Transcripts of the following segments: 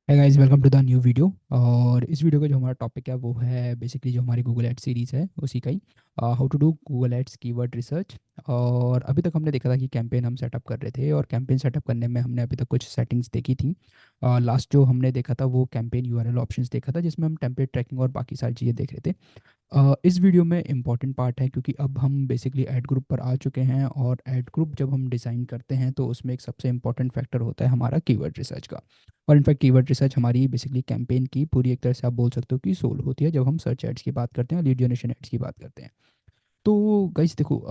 है guys, welcome to the new video. और इस वीडियो का जो हमारा टॉपिक है वो है बेसिकली जो हमारी गूगल एड सीरीज़ है उसी का ही how to do Google ads keyword research. और अभी तक हमने देखा था कि कैंपेन हम सेटअप कर रहे थे, और कैंपेन सेटअप करने में हमने अभी तक कुछ सेटिंग्स देखी थी। लास्ट जो हमने देखा था वो कैंपेन यूआरएल ऑप्शंस देखा था, जिसमें हम टेम्पलेट ट्रैकिंग और बाकी सारी चीज़ें देख रहे थे। इस वीडियो में इम्पॉर्टेंट पार्ट है, क्योंकि अब हम बेसिकली ऐड ग्रुप पर आ चुके हैं, और ऐड ग्रुप जब हम डिज़ाइन करते हैं तो उसमें एक सबसे इम्पॉर्टेंट फैक्टर होता है हमारा कीवर्ड रिसर्च का। और इनफैक्ट कीवर्ड रिसर्च हमारी बेसिकली कैंपेन की पूरी एक तरह से आप बोल सकते हो कि सोल होती है जब हम सर्च एड्स की बात करते हैं और लीड जनरेशन एड्स की बात करते हैं। तो गाइस देखो,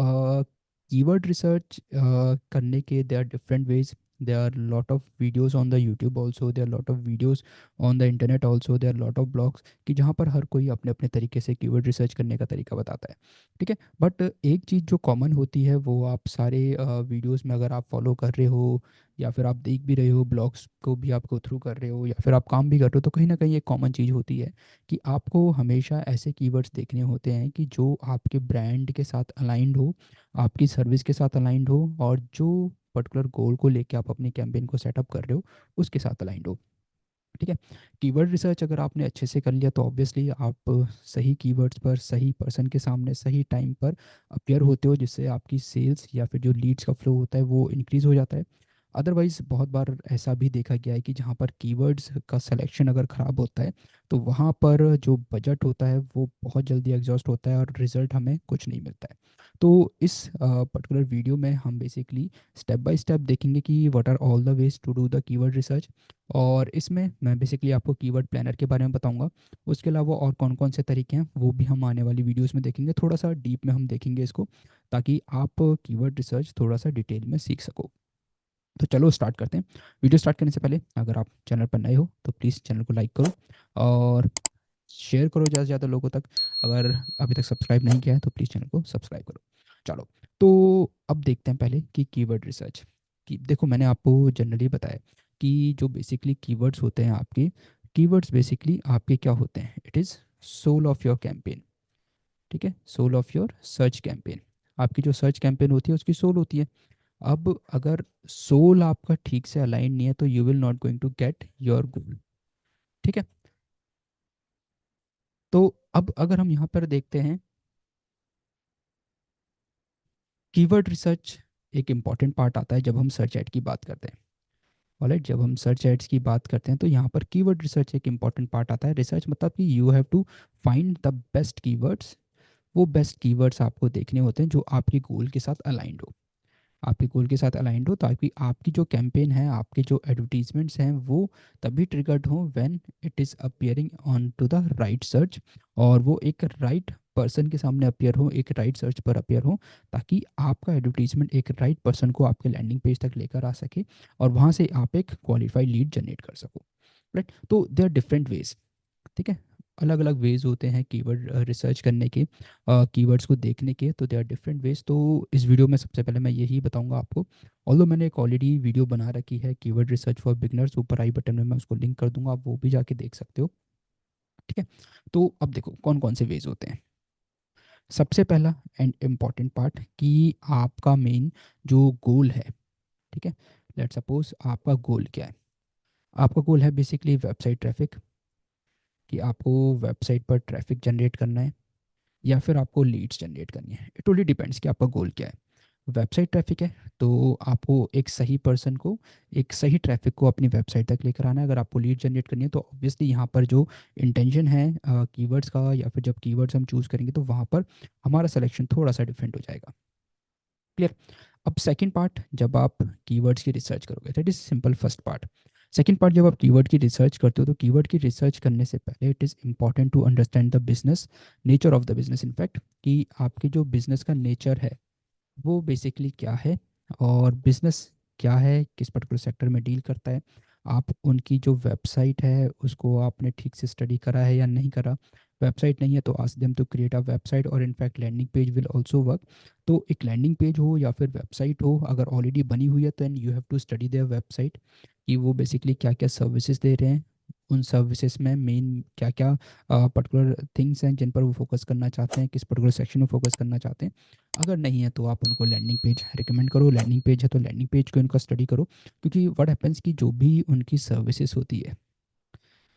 कीवर्ड रिसर्च करने के there are different ways. there are lot of videos on the YouTube also, there are lot of videos on the internet also, there are lot of blogs कि जहाँ पर हर कोई अपने अपने तरीके से कीवर्ड रिसर्च करने का तरीका बताता है। ठीक है, बट एक चीज़ जो कॉमन होती है वो आप सारे वीडियोस में अगर आप फॉलो कर रहे हो, या फिर आप देख भी रहे हो, ब्लॉग्स को भी आप गो थ्रू कर रहे हो, या फिर आप काम भी कर रहे हो, तो कहीं ना कहीं एक कॉमन चीज़ होती है कि आपको हमेशा ऐसे कीवर्ड्स देखने होते हैं कि जो आपके ब्रांड के साथ अलाइंड हो, आपकी सर्विस के साथ अलाइंड हो, और जो पर्टिकुलर गोल को लेके आप अपनी कैंपेन को सेटअप कर रहे हो उसके साथ अलाइंड हो। ठीक है, कीवर्ड रिसर्च अगर आपने अच्छे से कर लिया तो ऑब्वियसली आप सही कीवर्ड्स पर सही पर्सन के सामने सही टाइम पर अपीयर होते हो, जिससे आपकी सेल्स या फिर जो लीड्स का फ्लो होता है वो इंक्रीज़ हो जाता है। अदरवाइज़ बहुत बार ऐसा भी देखा गया है कि जहाँ पर कीवर्ड्स का सिलेक्शन अगर ख़राब होता है तो वहाँ पर जो बजट होता है वो बहुत जल्दी एग्जॉस्ट होता है और रिज़ल्ट हमें कुछ नहीं मिलता है। तो इस पर्टिकुलर वीडियो में हम बेसिकली स्टेप बाय स्टेप देखेंगे कि what are all the ways to do the keyword research. और इसमें मैं बेसिकली आपको कीवर्ड प्लानर के बारे में बताऊंगा। उसके अलावा और कौन कौन से तरीके हैं वो भी हम आने वाली वीडियोस में देखेंगे, थोड़ा सा डीप में हम देखेंगे इसको, ताकि आप कीवर्ड रिसर्च थोड़ा सा डिटेल में सीख सको। तो चलो स्टार्ट करते हैं। वीडियो स्टार्ट करने से पहले अगर आप चैनल पर नए हो तो प्लीज़ चैनल को लाइक करो और शेयर करो ज़्यादा से ज़्यादा लोगों तक। अगर अभी तक सब्सक्राइब नहीं किया है तो प्लीज़ चैनल को सब्सक्राइब करो। चलो, तो अब देखते हैं पहले कि कीवर्ड रिसर्च। कि देखो, मैंने आपको जनरली बताया कि जो बेसिकली कीवर्ड्स होते हैं आपके, कीवर्ड्स बेसिकली आपके क्या होते हैं, it is soul of your campaign. ठीक है, soul of your search campaign. आपकी जो सर्च कैंपेन होती है उसकी सोल होती है। अब अगर सोल आपका ठीक से अलाइन नहीं है तो you will not going to get your goal. ठीक है, तो अब अगर हम यहाँ पर देखते हैं, कीवर्ड रिसर्च एक इम्पॉर्टेंट पार्ट आता है जब हम सर्च एड की बात करते हैं। ऑलराइट, जब हम सर्च एड्स की बात करते हैं तो यहाँ पर कीवर्ड रिसर्च एक इम्पॉर्टेंट पार्ट आता है। रिसर्च मतलब कि you have to find the best keywords. वो बेस्ट कीवर्ड्स आपको देखने होते हैं जो आपके गोल के साथ अलाइंड हो, आपके गोल के साथ अलाइंड हो, ताकि आपकी जो कैंपेन है, आपके जो एडवर्टीजमेंट्स हैं वो तभी ट्रिगर्ड हो when it is appearing on to the right search, और वो एक राइट पर्सन के सामने अपियर हो, एक राइट सर्च पर अपियर हो, ताकि आपका एडवर्टीजमेंट एक राइट पर्सन को आपके लैंडिंग पेज तक लेकर आ सके, और वहाँ से आप एक क्वालिफाइड लीड जनरेट कर सको। राइट, तो दे आर डिफरेंट वेज। ठीक है, अलग अलग वेज होते हैं कीवर्ड रिसर्च करने के, कीवर्ड्स को देखने के, तो दे आर डिफरेंट वेज। तो इस वीडियो में सबसे पहले मैं यही बताऊंगा आपको। ऑल्दो मैंने एक ऑलरेडी वीडियो बना रखी है कीवर्ड रिसर्च फॉर बिगनर्स, ऊपर आई बटन में मैं उसको लिंक कर दूंगा, आप वो भी जाके देख सकते हो। ठीक है, तो अब देखो कौन कौन से वेज होते हैं। सबसे पहला एंड इम्पॉर्टेंट पार्ट कि आपका मेन जो गोल है। ठीक है, लेट सपोज आपका गोल क्या है। आपका गोल है बेसिकली वेबसाइट ट्रैफिक, कि आपको वेबसाइट पर ट्रैफिक जनरेट करना है, या फिर आपको लीड्स जनरेट करनी है। इट ओनली डिपेंड्स कि आपका गोल क्या है। वेबसाइट ट्रैफिक है तो आपको एक सही पर्सन को, एक सही ट्रैफिक को अपनी वेबसाइट तक लेकर आना है। अगर आपको लीड जनरेट करनी है तो ऑब्वियसली यहाँ पर जो इंटेंशन है कीवर्ड्स का, या फिर जब कीवर्ड्स हम चूज़ करेंगे तो वहाँ पर हमारा सिलेक्शन थोड़ा सा डिफरेंट हो जाएगा। क्लियर। अब सेकंड पार्ट, जब आप कीवर्ड्स की रिसर्च करोगे, that is simple first part. Second part, जब आप कीवर्ड की रिसर्च करते हो तो कीवर्ड की रिसर्च करने से पहले it is important to understand the business, nature of the business in fact, कि आपके जो बिजनेस का नेचर है वो बेसिकली क्या है, और बिजनेस क्या है, किस पर्टिकुलर सेक्टर में डील करता है। आप उनकी जो वेबसाइट है उसको आपने ठीक से स्टडी करा है या नहीं करा। वेबसाइट नहीं है तो ask them to create a website, और in fact landing page will also work. तो एक लैंडिंग पेज हो या फिर वेबसाइट हो, अगर ऑलरेडी बनी हुई है तो you have to study their website, कि वो बेसिकली क्या क्या सर्विसेज दे रहे हैं, उन सर्विसेज में मेन क्या क्या पर्टिकुलर थिंग्स हैं जिन पर वो फोकस करना चाहते हैं, किस पर्टिकुलर सेक्शन में फोकस करना चाहते हैं। अगर नहीं है तो आप उनको लैंडिंग पेज रिकमेंड करो, लैंडिंग पेज है तो लैंडिंग पेज को उनका स्टडी करो, क्योंकि व्हाट हैपेंस कि जो भी उनकी सर्विसेज होती है,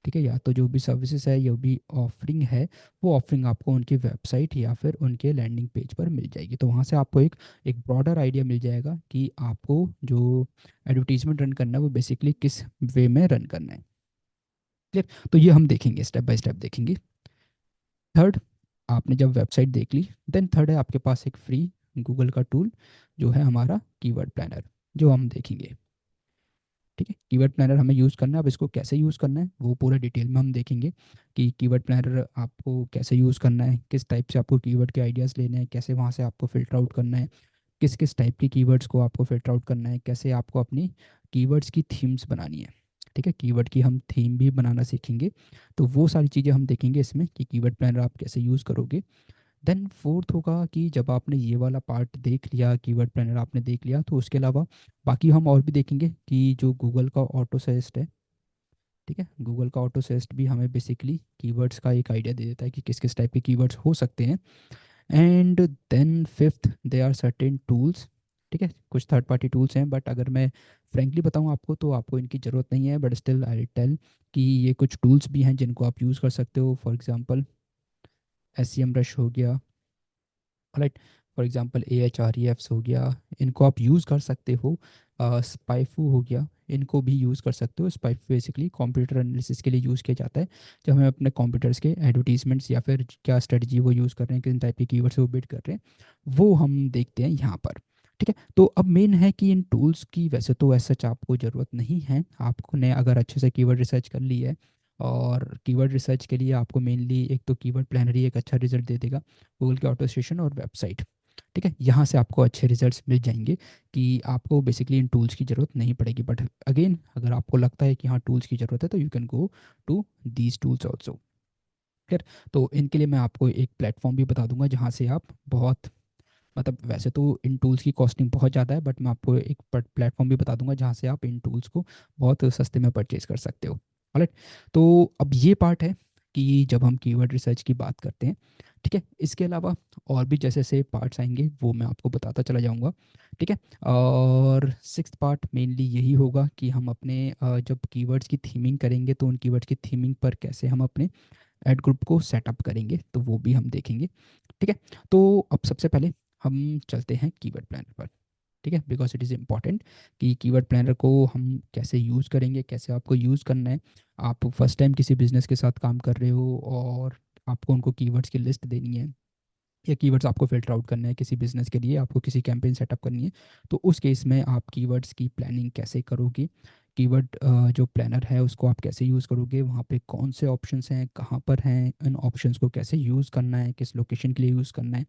ठीक है, या तो जो भी सर्विसेज है या भी ऑफरिंग है, वो ऑफरिंग आपको उनकी वेबसाइट या फिर उनके लैंडिंग पेज पर मिल जाएगी। तो वहाँ से आपको एक एक ब्रॉडर आइडिया मिल जाएगा कि आपको जो एडवर्टीजमेंट रन करना है वो बेसिकली किस वे में रन करना है। क्लियर? तो ये हम देखेंगे, स्टेप बाय स्टेप देखेंगे। थर्ड, आपने जब वेबसाइट देख ली, देन थर्ड है आपके पास एक फ्री गूगल का टूल जो है हमारा कीवर्ड प्लानर, जो हम देखेंगे। ठीक है, कीवर्ड प्लानर हमें यूज़ करना है। अब इसको कैसे यूज़ करना है वो पूरा डिटेल में हम देखेंगे कि कीवर्ड प्लानर आपको कैसे यूज़ करना है, किस टाइप से आपको कीवर्ड के आइडियाज़ लेने हैं, कैसे वहाँ से आपको फ़िल्टर आउट करना है, किस किस टाइप की कीवर्ड्स को आपको फ़िल्टर आउट करना है, कैसे आपको अपनी कीवर्ड्स की थीम्स बनानी है। ठीक है, कीवर्ड की हम थीम भी बनाना सीखेंगे। तो वो सारी चीज़ें हम देखेंगे इसमें कि कीवर्ड प्लानर आप कैसे यूज़ करोगे। देन फोर्थ होगा कि जब आपने ये वाला पार्ट देख लिया, कीवर्ड प्लानर आपने देख लिया, तो उसके अलावा बाकी हम और भी देखेंगे कि जो गूगल का ऑटो सजेस्ट है। ठीक है, गूगल का ऑटो सजेस्ट भी हमें बेसिकली कीवर्ड्स का एक आइडिया दे देता है कि किस किस टाइप के कीवर्ड्स हो सकते हैं। And then fifth, they are certain tools. ठीक है, कुछ थर्ड पार्टी टूल्स हैं, बट अगर मैं फ्रेंकली बताऊं आपको तो आपको इनकी ज़रूरत नहीं है, बट स्टिल आई टेल कि ये कुछ टूल्स भी हैं जिनको आप यूज़ कर सकते हो। फॉर एग्जांपल एस रश हो गया, राइट, फॉर एग्जांपल AHREFs हो गया, इनको आप यूज़ कर सकते हो। स्पाइफू हो गया, इनको भी यूज़ कर सकते हो। स्पाइफू बेसिकली कंप्यूटर एनालिसिस के लिए यूज़ किया जाता है, जब हमें अपने कंप्यूटर्स के एडवर्टीजमेंट्स या फिर क्या स्ट्रेटजी वो यूज़ कर रहे हैं, किन टाइप के कीवर्ड्स वो बिड कर रहे हैं, वो हम देखते हैं यहाँ पर। ठीक है, तो अब मेन है कि इन टूल्स की वैसे तो ऐसा आपको ज़रूरत नहीं है। आपको ने अगर अच्छे से कीवर्ड रिसर्च कर ली है, और कीवर्ड रिसर्च के लिए आपको मेनली एक तो कीवर्ड प्लानर ही एक अच्छा रिजल्ट दे देगा, गूगल के ऑटो स्टेशन और वेबसाइट। ठीक है, यहाँ से आपको अच्छे रिजल्ट्स मिल जाएंगे कि आपको बेसिकली इन टूल्स की ज़रूरत नहीं पड़ेगी। बट अगेन, अगर आपको लगता है कि हाँ टूल्स की ज़रूरत है, तो you can go to these tools also. Clear? तो इनके लिए मैं आपको एक प्लेटफॉर्म भी बता दूंगा जहाँ से आप बहुत, मतलब वैसे तो इन टूल्स की कॉस्टिंग बहुत ज़्यादा है, बट मैं आपको एक प्लेटफॉर्म भी बता दूंगा जहाँ से आप इन टूल्स को बहुत सस्ते में परचेज कर सकते हो। ऑलराइट, तो अब ये पार्ट है कि जब हम कीवर्ड रिसर्च की बात करते हैं। ठीक है, इसके अलावा और भी जैसे से पार्ट्स आएंगे वो मैं आपको बताता चला जाऊंगा। ठीक है, और सिक्स्थ पार्ट मेनली यही होगा कि हम अपने जब कीवर्ड्स की थीमिंग करेंगे तो उन कीवर्ड्स की थीमिंग पर कैसे हम अपने ऐड ग्रुप को सेटअप करेंगे, तो वो भी हम देखेंगे। ठीक है, तो अब सबसे पहले हम चलते हैं कीवर्ड प्लानर पर। ठीक है, बिकॉज इट इज़ इम्पॉर्टेंट कि कीवर्ड प्लानर को हम कैसे यूज़ करेंगे, कैसे आपको यूज़ करना है। आप फर्स्ट टाइम किसी बिजनेस के साथ काम कर रहे हो और आपको उनको कीवर्ड्स की लिस्ट देनी है, या कीवर्ड्स आपको फ़िल्टर आउट करना है किसी बिजनेस के लिए, आपको किसी कैंपेन सेटअप करनी है, तो उस केस में आप कीवर्ड्स की प्लानिंग कैसे करोगे। कीवर्ड जो प्लानर है उसको आप कैसे यूज़ करोगे, वहाँ पे कौन से ऑप्शंस हैं, कहाँ पर हैं, इन ऑप्शंस को कैसे यूज़ करना है, किस लोकेशन के लिए यूज़ करना है,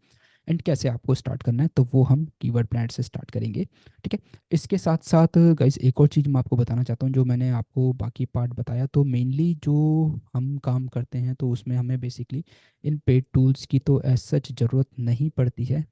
एंड कैसे आपको स्टार्ट करना है, तो वो हम कीवर्ड प्लानर से स्टार्ट करेंगे। ठीक है, इसके साथ साथ गाइस एक और चीज़ मैं आपको बताना चाहता हूँ, जो मैंने आपको बाकी पार्ट बताया, तो मेनली जो हम काम करते हैं तो उसमें हमें बेसिकली इन पेड टूल्स की तो एज सच ज़रूरत नहीं पड़ती है।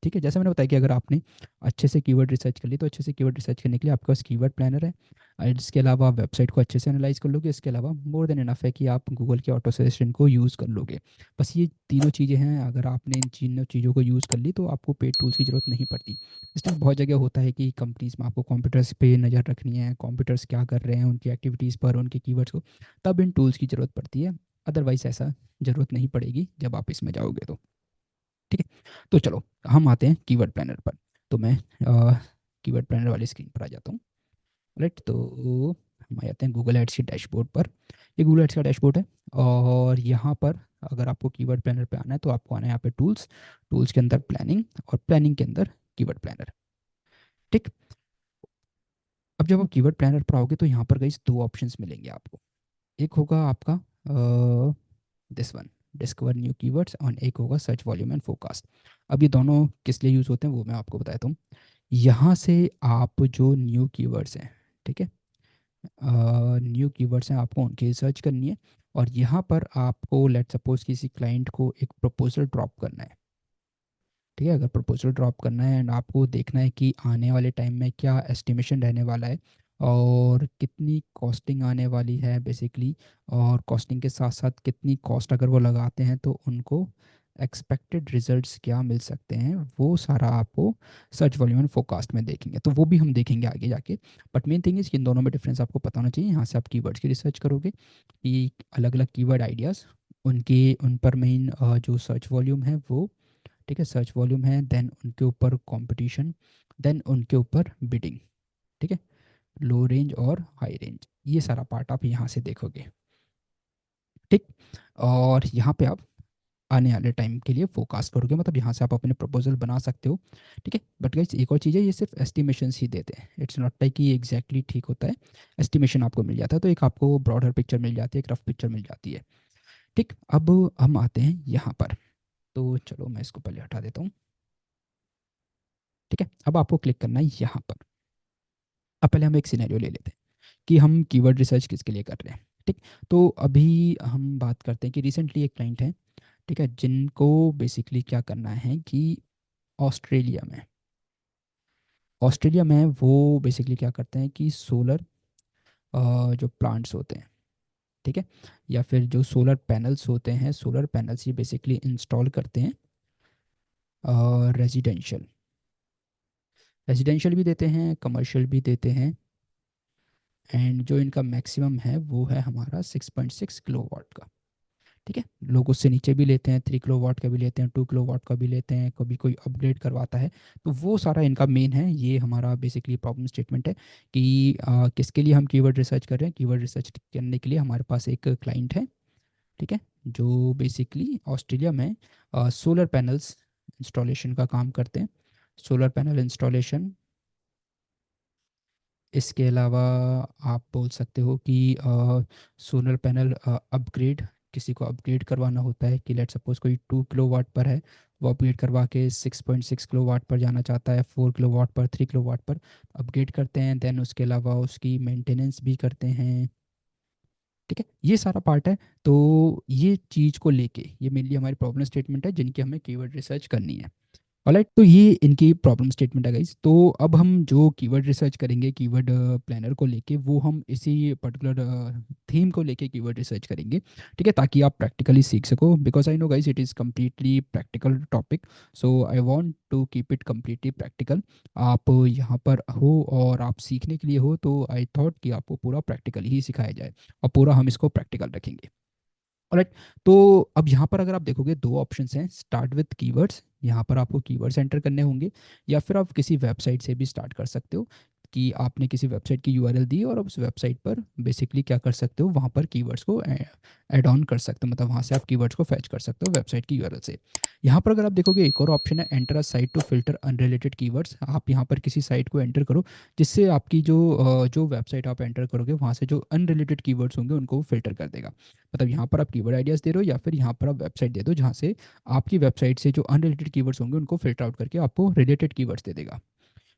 ठीक है, जैसे मैंने बताया कि अगर आपने अच्छे से कीवर्ड रिसर्च कर ली, तो अच्छे से कीवर्ड रिसर्च करने के लिए आपके पास कीवर्ड प्लानर है। और इसके अलावा आप वेबसाइट को अच्छे से एनालाइज कर लोगे। इसके अलावा मोर देन इनफ है कि आप गूगल के ऑटो सजेशन को यूज़ कर लोगे। बस ये तीनों चीज़ें हैं, अगर आपने इन तीनों चीज़ों को यूज़ कर ली तो आपको पेड टूल्स की ज़रूरत नहीं पड़ती। स्टिल बहुत जगह होता है कि कंपनीज में आपको कंप्यूटर्स पे नज़र रखनी है, कंप्यूटर्स क्या कर रहे हैं, उनकी एक्टिविटीज़ पर, उनके कीवर्ड्स को, तब इन टूल्स की ज़रूरत पड़ती है। अदरवाइज ऐसा ज़रूरत नहीं पड़ेगी जब आप इसमें जाओगे तो। ठीक है, तो चलो हम आते हैं कीवर्ड प्लानर पर। तो मैं कीवर्ड प्लानर वाली स्क्रीन पर आ जाता हूँ। राइट, तो हम आ जाते हैं गूगल एड्स के डैशबोर्ड पर। ये गूगल एड्स का डैशबोर्ड है, और यहाँ पर अगर आपको कीवर्ड प्लानर पे आना है तो आपको आना है यहाँ पे टूल्स, टूल्स के अंदर प्लानिंग, और प्लानिंग के अंदर कीवर्ड प्लानर। ठीक, अब जब आप कीवर्ड प्लानर पर आओगे तो यहाँ पर गई दो ऑप्शंस मिलेंगे आपको। एक होगा आपका this one, discover new keywords, और एक होगा सर्च वॉल्यूम एंड फोरकास्ट। अब ये दोनों किस लिए यूज़ होते हैं वो मैं आपको बताता हूँ। यहाँ से आप जो न्यू कीवर्ड्स हैं, ठीक है, न्यू कीवर्ड्स हैं, आपको उनकी रिसर्च करनी है। और यहाँ पर आपको लेट सपोज किसी क्लाइंट को एक प्रपोजल ड्रॉप करना है। ठीक है, अगर प्रपोजल ड्रॉप करना है एंड आपको देखना है कि आने वाले टाइम में क्या एस्टिमेशन रहने वाला है, और कितनी कॉस्टिंग आने वाली है बेसिकली, और कॉस्टिंग के साथ साथ कितनी कॉस्ट अगर वो लगाते हैं तो उनको एक्सपेक्टेड रिजल्ट्स क्या मिल सकते हैं, वो सारा आपको सर्च वॉल्यूम एंड फोरकास्ट में देखेंगे, तो वो भी हम देखेंगे आगे जाके। बट मेन थिंग इज कि इन दोनों में डिफरेंस आपको पता होना चाहिए। यहाँ से आप कीवर्ड्स की रिसर्च करोगे कि अलग अलग कीवर्ड आइडियाज़, उनके उन पर मेन जो सर्च वॉल्यूम है वो, ठीक है, सर्च वॉल्यूम है, देन उनके ऊपर कंपटीशन, देन उनके ऊपर बिडिंग, ठीक है, लो रेंज और हाई रेंज, ये सारा पार्ट आप यहाँ से देखोगे, ठीक। और यहाँ पे आप आने वाले टाइम के लिए फोकास करोगे, मतलब यहाँ से आप अपने प्रपोजल बना सकते हो, ठीक है। बट गाइस एक और चीज़ है, ये सिर्फ एस्टिमेशंस ही देते हैं, इट्स नॉट लाइक कि एग्जैक्टली ठीक होता है, एस्टिमेशन आपको मिल जाता है, तो एक आपको ब्रॉडर पिक्चर मिल जाती है, एक रफ पिक्चर मिल जाती है, ठीक। अब हम आते हैं यहाँ पर, तो चलो मैं इसको पहले हटा देता हूँ, ठीक है। अब आपको क्लिक करना है यहाँ पर। अब पहले हम एक सिनेरियो ले लेते हैं कि हम कीवर्ड रिसर्च किसके लिए कर रहे हैं, ठीक। तो अभी हम बात करते हैं कि रिसेंटली एक क्लाइंट है, ठीक है, जिनको बेसिकली क्या करना है कि ऑस्ट्रेलिया में, वो बेसिकली क्या करते हैं कि सोलर जो प्लांट्स होते हैं, ठीक है, या फिर जो सोलर पैनल्स होते हैं, सोलर पैनल्स ये बेसिकली इंस्टॉल करते हैं रेजिडेंशियल, रेजिडेंशियल भी देते हैं, कमर्शियल भी देते हैं, एंड जो इनका मैक्सिमम है वो है हमारा 6.6 किलोवाट का, ठीक है। लोग उससे नीचे भी लेते हैं, 3 किलोवाट का भी लेते हैं, 2 किलोवाट का भी लेते हैं, कभी कोई अपग्रेड करवाता है, तो वो सारा इनका मेन है। ये हमारा बेसिकली प्रॉब्लम स्टेटमेंट है कि किसके लिए हम कीवर्ड रिसर्च कर रहे हैं। कीवर्ड रिसर्च करने के लिए हमारे पास एक क्लाइंट है, ठीक है, जो बेसिकली ऑस्ट्रेलिया में सोलर पैनल्स इंस्टॉलेशन का काम करते हैं, सोलर पैनल इंस्टॉलेशन। इसके अलावा आप बोल सकते हो कि सोलर पैनल अपग्रेड, किसी को अपग्रेड करवाना होता है कि लेट सपोज कोई 2 किलोवाट पर है, वो अपग्रेड करवा के 6.6 किलोवाट पर जाना चाहता है, 4 किलोवाट पर, 3 किलोवाट पर अपग्रेड करते हैं, देन उसके अलावा उसकी मेंटेनेंस भी करते हैं, ठीक है, ये सारा पार्ट है। तो ये चीज़ को लेके ये मेनली हमारी प्रॉब्लम स्टेटमेंट है जिनकी हमें कीवर्ड रिसर्च करनी है। ऑलराइट, तो ये इनकी प्रॉब्लम स्टेटमेंट है गाइस। तो अब हम जो कीवर्ड रिसर्च करेंगे कीवर्ड प्लानर को लेके, वो हम इसी पर्टिकुलर थीम को लेके कीवर्ड रिसर्च करेंगे, ठीक है, ताकि आप प्रैक्टिकली सीख सको, because I know guys it is completely practical topic, so I want to keep it completely practical. आप यहाँ पर हो और आप सीखने के लिए हो, तो आई थॉट कि आपको पूरा प्रैक्टिकल ही सिखाया जाए, और पूरा हम इसको प्रैक्टिकल रखेंगे। ऑलराइट, तो अब यहाँ पर अगर आप देखोगे दो ऑप्शंस हैं, स्टार्ट विथ कीवर्ड्स, यहाँ पर आपको कीवर्ड्स एंटर करने होंगे, या फिर आप किसी वेबसाइट से भी स्टार्ट कर सकते हो कि आपने किसी वेबसाइट की यूआरएल दी और आप उस वेबसाइट पर बेसिकली क्या कर सकते हो, वहाँ पर कीवर्ड्स को ऐड ऑन कर सकते हो, मतलब वहाँ से आप कीवर्ड्स को फैच कर सकते हो वेबसाइट की यूआरएल से। यहाँ पर अगर आप देखोगे एक और ऑप्शन है, enter a site to filter unrelated keywords. आप यहाँ पर किसी साइट को एंटर करो जिससे आपकी जो वेबसाइट आप एंटर करोगे वहाँ से जो अनरिलेटेड कीवर्ड्स होंगे उनको वो फिल्टर कर देगा। मतलब यहाँ पर आप कीवर्ड आइडियाज़ दे रहे हो, या फिर यहाँ पर आप वेबसाइट दे दो जहाँ से आपकी वेबसाइट से जो अनरिलेटेड कीवर्ड्स होंगे उनको फिल्टर आउट करके आपको रिलेटेड कीवर्ड्स दे देगा।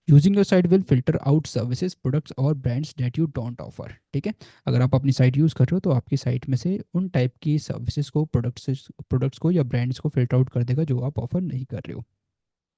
Using your site will filter out services, products और brands that you don't offer, ठीक है। अगर आप अपनी साइट यूज़ कर रहे हो तो आपकी साइट में से उन टाइप की सर्विसेज को, प्रोडक्ट्स को या ब्रांड्स को फिल्टर आउट कर देगा जो आप ऑफर नहीं कर रहे हो,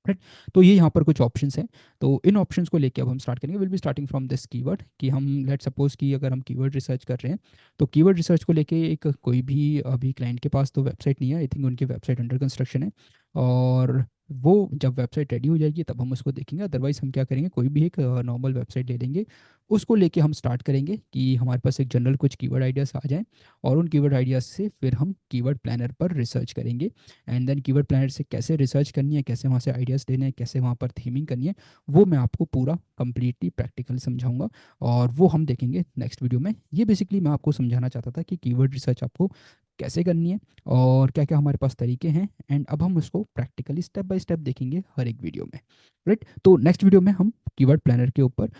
राइट। तो ये यहाँ पर कुछ ऑप्शंस हैं, तो इन ऑप्शंस को लेके अब हम स्टार्ट करेंगे। Will be starting from this keyword, कि हम लेट सपोज कि अगर हम कीवर्ड रिसर्च कर रहे हैं, तो कीवर्ड रिसर्च को लेके एक कोई भी अभी क्लाइंट के पास तो वेबसाइट नहीं है, आई थिंक उनकी वेबसाइट अंडर कंस्ट्रक्शन है, और वो जब वेबसाइट रेडी हो जाएगी तब हम उसको देखेंगे। अदरवाइज हम क्या करेंगे, कोई भी एक नॉर्मल वेबसाइट ले लेंगे, उसको लेके हम स्टार्ट करेंगे कि हमारे पास एक जनरल कुछ कीवर्ड आइडियाज़ आ जाएँ, और उन कीवर्ड आइडियाज़ से फिर हम कीवर्ड प्लानर पर रिसर्च करेंगे। एंड देन कीवर्ड प्लानर से कैसे रिसर्च करनी है, कैसे वहाँ से आइडियाज़ लेने हैं, कैसे वहाँ पर थीमिंग करनी है, वो मैं आपको पूरा कंप्लीटली प्रैक्टिकली समझाऊंगा, और वो हम देखेंगे नेक्स्ट वीडियो में। ये बेसिकली मैं आपको समझाना चाहता था कि कीवर्ड रिसर्च आपको कैसे करनी है और क्या क्या हमारे पास तरीके हैं, एंड अब हम उसको प्रैक्टिकली स्टेप बाय स्टेप देखेंगे हर एक वीडियो में, राइट। तो नेक्स्ट वीडियो में हम कीवर्ड प्लानर के ऊपर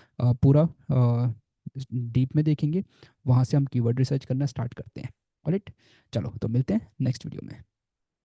पूरा डीप में देखेंगे, वहाँ से हम कीवर्ड रिसर्च करना स्टार्ट करते हैं, राइट। चलो तो मिलते हैं नेक्स्ट वीडियो में।